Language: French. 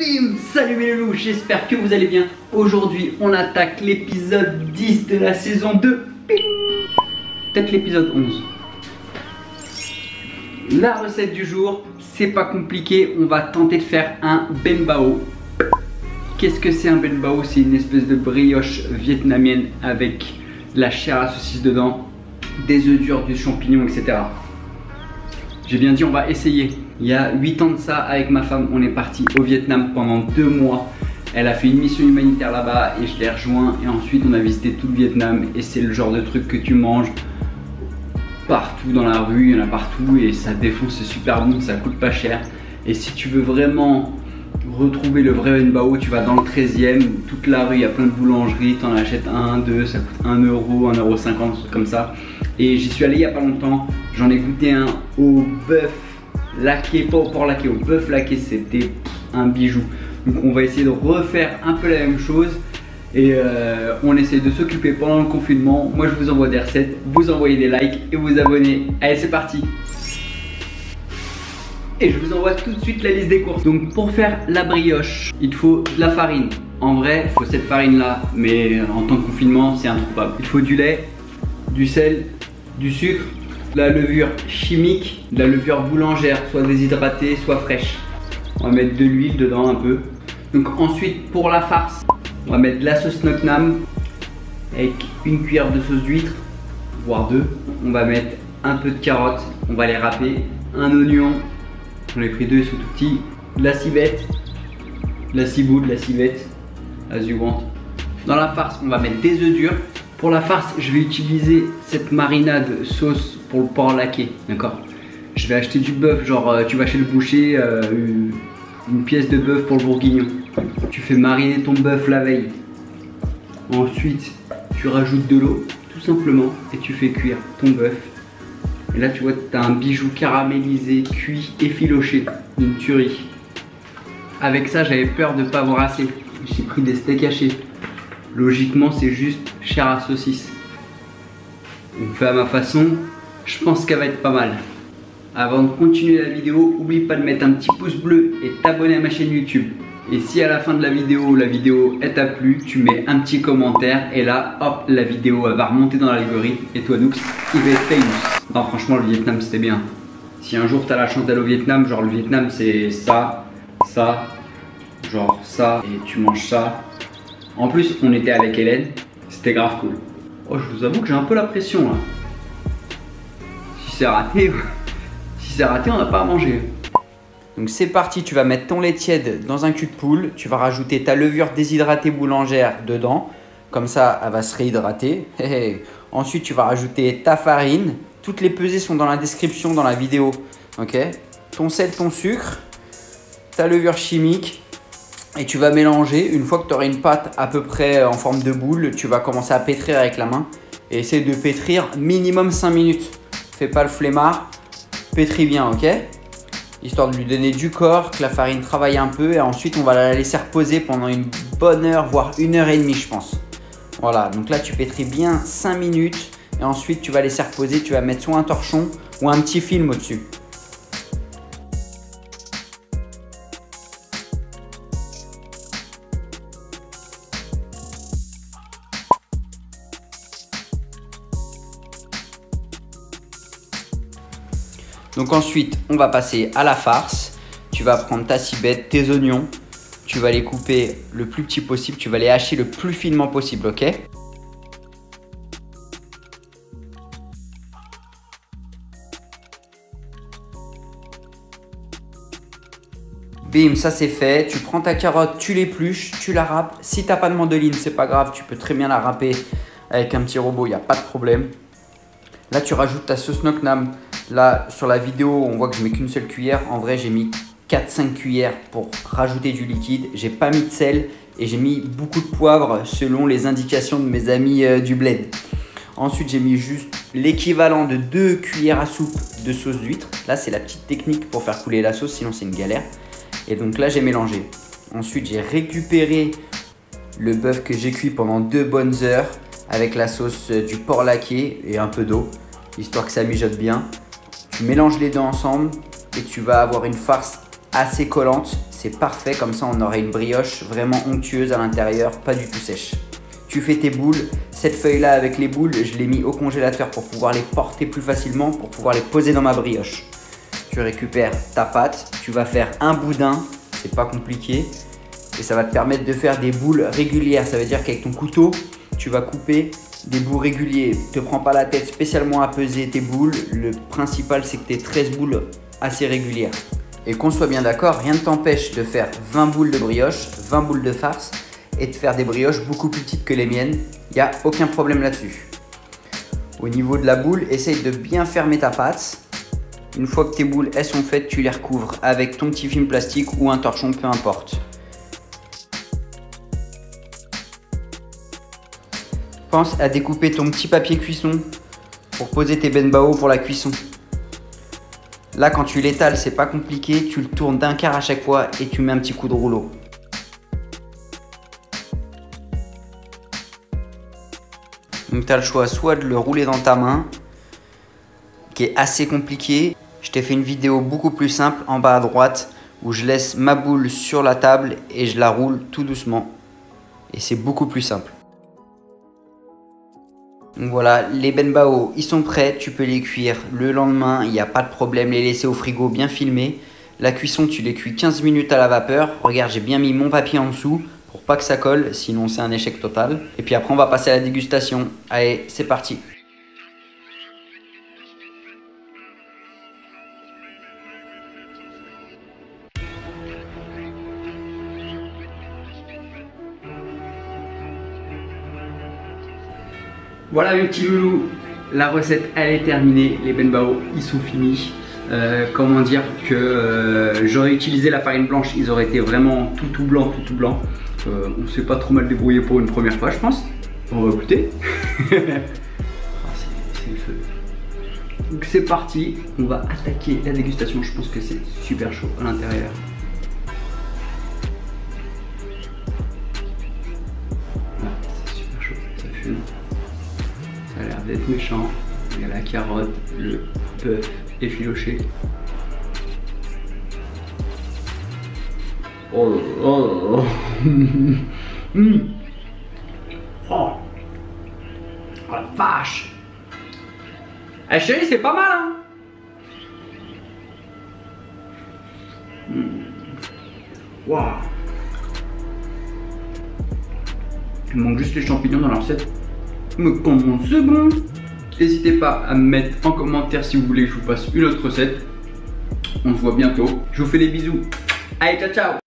bim! Salut mes loulous, j'espère que vous allez bien. Aujourd'hui, on attaque l'épisode 10 de la saison 2. Peut-être l'épisode 11. La recette du jour, c'est pas compliqué, on va tenter de faire un ben bao. Qu'est-ce que c'est un ben bao? C'est une espèce de brioche vietnamienne avec de la chair à saucisse dedans, des œufs durs, du champignon, etc. J'ai bien dit on va essayer. Il y a 8 ans de ça, avec ma femme, on est parti au Vietnam pendant 2 mois. Elle a fait une mission humanitaire là-bas et je l'ai rejoint. Et ensuite on a visité tout le Vietnam et c'est le genre de truc que tu manges partout dans la rue, il y en a partout et ça défonce, c'est super bon, ça coûte pas cher. Et si tu veux vraiment retrouver le vrai ben bao, tu vas dans le 13e, toute la rue, il y a plein de boulangeries, tu en achètes un, deux, ça coûte 1 euro, 1,50 €, comme ça. Et j'y suis allé il y a pas longtemps, j'en ai goûté un au bœuf laqué, pas au porc laqué, au bœuf laqué, c'était un bijou. Donc on va essayer de refaire un peu la même chose et on essaie de s'occuper pendant le confinement. Moi je vous envoie des recettes, vous envoyez des likes et vous abonnez. Allez, c'est parti! Et je vous envoie tout de suite la liste des courses. Donc pour faire la brioche, il faut de la farine. En vrai, il faut cette farine là, mais en temps de confinement, c'est introuvable. Il faut du lait, du sel, du sucre, de la levure chimique, de la levure boulangère, soit déshydratée, soit fraîche. On va mettre de l'huile dedans un peu. Donc ensuite, pour la farce, on va mettre de la sauce Ngoc Nam avec une cuillère de sauce d'huître, voire 2. On va mettre un peu de carottes, on va les râper, un oignon. J'en ai pris 2, ils sont tout petits. De la civette, de la ciboule, de la civette, as you want. Dans la farce, on va mettre des œufs durs. Pour la farce, je vais utiliser cette marinade sauce pour le porc laqué, d'accord? Je vais acheter du bœuf, genre tu vas chez le boucher, une pièce de bœuf pour le bourguignon. Tu fais mariner ton bœuf la veille. Ensuite, tu rajoutes de l'eau, tout simplement, et tu fais cuire ton bœuf. Et là tu vois, tu as un bijou caramélisé, cuit, effiloché, une tuerie. Avec ça, j'avais peur de ne pas avoir assez. J'ai pris des steaks hachés. Logiquement, c'est juste chair à saucisse. On fait à ma façon, je pense qu'elle va être pas mal. Avant de continuer la vidéo, n'oublie pas de mettre un petit pouce bleu et t'abonner à ma chaîne YouTube. Et si à la fin de la vidéo elle t'a plu, tu mets un petit commentaire et là, hop, la vidéo elle va remonter dans l'algorithme et toi, Nooks, il va être famous. Non, franchement, le Vietnam c'était bien. Si un jour t'as la chance d'aller au Vietnam, genre le Vietnam c'est ça, ça, genre ça, et tu manges ça. En plus, on était avec Hélène, c'était grave cool. Oh, je vous avoue que j'ai un peu la pression là. Si c'est raté, on n'a pas à manger. Donc c'est parti, tu vas mettre ton lait tiède dans un cul de poule, tu vas rajouter ta levure déshydratée boulangère dedans, comme ça elle va se réhydrater. Ensuite tu vas rajouter ta farine, toutes les pesées sont dans la description dans la vidéo, ok? Ton sel, ton sucre, ta levure chimique et tu vas mélanger. Une fois que tu auras une pâte à peu près en forme de boule, tu vas commencer à pétrir avec la main et essayer de pétrir minimum 5 minutes. Fais pas le flemmard, pétris bien, ok? Histoire de lui donner du corps, que la farine travaille un peu et ensuite on va la laisser reposer pendant une bonne heure, voire 1h30 je pense. Voilà, donc là tu pétris bien 5 minutes et ensuite tu vas laisser reposer, tu vas mettre soit un torchon ou un petit film au-dessus. Donc ensuite, on va passer à la farce. Tu vas prendre ta civette, tes oignons. Tu vas les couper le plus petit possible. Tu vas les hacher le plus finement possible, ok? Bim, ça c'est fait. Tu prends ta carotte, tu l'épluches, tu la râpes. Si tu n'as pas de mandoline, c'est pas grave. Tu peux très bien la râper avec un petit robot, il n'y a pas de problème. Là, tu rajoutes ta sauce Ngoc Nam. Là, sur la vidéo, on voit que je mets qu'une seule cuillère. En vrai, j'ai mis 4-5 cuillères pour rajouter du liquide. J'ai pas mis de sel et j'ai mis beaucoup de poivre selon les indications de mes amis du bled. Ensuite, j'ai mis juste l'équivalent de 2 cuillères à soupe de sauce d'huître. Là, c'est la petite technique pour faire couler la sauce, sinon c'est une galère. Et donc là, j'ai mélangé. Ensuite, j'ai récupéré le bœuf que j'ai cuit pendant 2 bonnes heures avec la sauce du porc laqué et un peu d'eau, histoire que ça mijote bien. Tu mélanges les deux ensemble et tu vas avoir une farce assez collante, c'est parfait, comme ça on aurait une brioche vraiment onctueuse à l'intérieur, pas du tout sèche. Tu fais tes boules, cette feuille là avec les boules, je l'ai mis au congélateur pour pouvoir les porter plus facilement, pour pouvoir les poser dans ma brioche. Tu récupères ta pâte, tu vas faire un boudin, c'est pas compliqué, et ça va te permettre de faire des boules régulières. Ça veut dire qu'avec ton couteau, tu vas couper des bouts réguliers. Ne te prends pas la tête spécialement à peser tes boules, le principal c'est que tu aies 13 boules assez régulières. Et qu'on soit bien d'accord, rien ne t'empêche de faire 20 boules de brioche, 20 boules de farce et de faire des brioches beaucoup plus petites que les miennes. Il n'y a aucun problème là-dessus. Au niveau de la boule, essaye de bien fermer ta pâte. Une fois que tes boules elles sont faites, tu les recouvres avec ton petit film plastique ou un torchon, peu importe. Pense à découper ton petit papier cuisson pour poser tes benbao pour la cuisson. Là, quand tu l'étales, c'est pas compliqué, tu le tournes d'un quart à chaque fois et tu mets un petit coup de rouleau. Donc tu as le choix soit de le rouler dans ta main, qui est assez compliqué. Je t'ai fait une vidéo beaucoup plus simple en bas à droite où je laisse ma boule sur la table et je la roule tout doucement. Et c'est beaucoup plus simple. Donc voilà, les benbao, ils sont prêts, tu peux les cuire le lendemain, il n'y a pas de problème, les laisser au frigo bien filmés. La cuisson, tu les cuis 15 minutes à la vapeur. Regarde, j'ai bien mis mon papier en dessous pour pas que ça colle, sinon c'est un échec total. Et puis après, on va passer à la dégustation. Allez, c'est parti. Voilà mes petits loulous, la recette elle est terminée, les benbao ils sont finis. Comment dire que j'aurais utilisé la farine blanche, ils auraient été vraiment tout blanc, tout blanc. On s'est pas trop mal débrouillé pour une première fois je pense. On va goûter. C'est le feu. Donc c'est parti, on va attaquer la dégustation, je pense que c'est super chaud à l'intérieur. Voilà, c'est super chaud, ça fume. Ça a l'air d'être méchant. Il y a la carotte, le bœuf effiloché. Oh oh mmh. Oh. Oh la vache. Eh chérie, c'est pas mal hein. Wow. Il manque juste les champignons dans la recette. Mais comment c'est bon. N'hésitez pas à me mettre en commentaire si vous voulez que je vous fasse une autre recette. On se voit bientôt. Je vous fais des bisous. Allez, ciao ciao.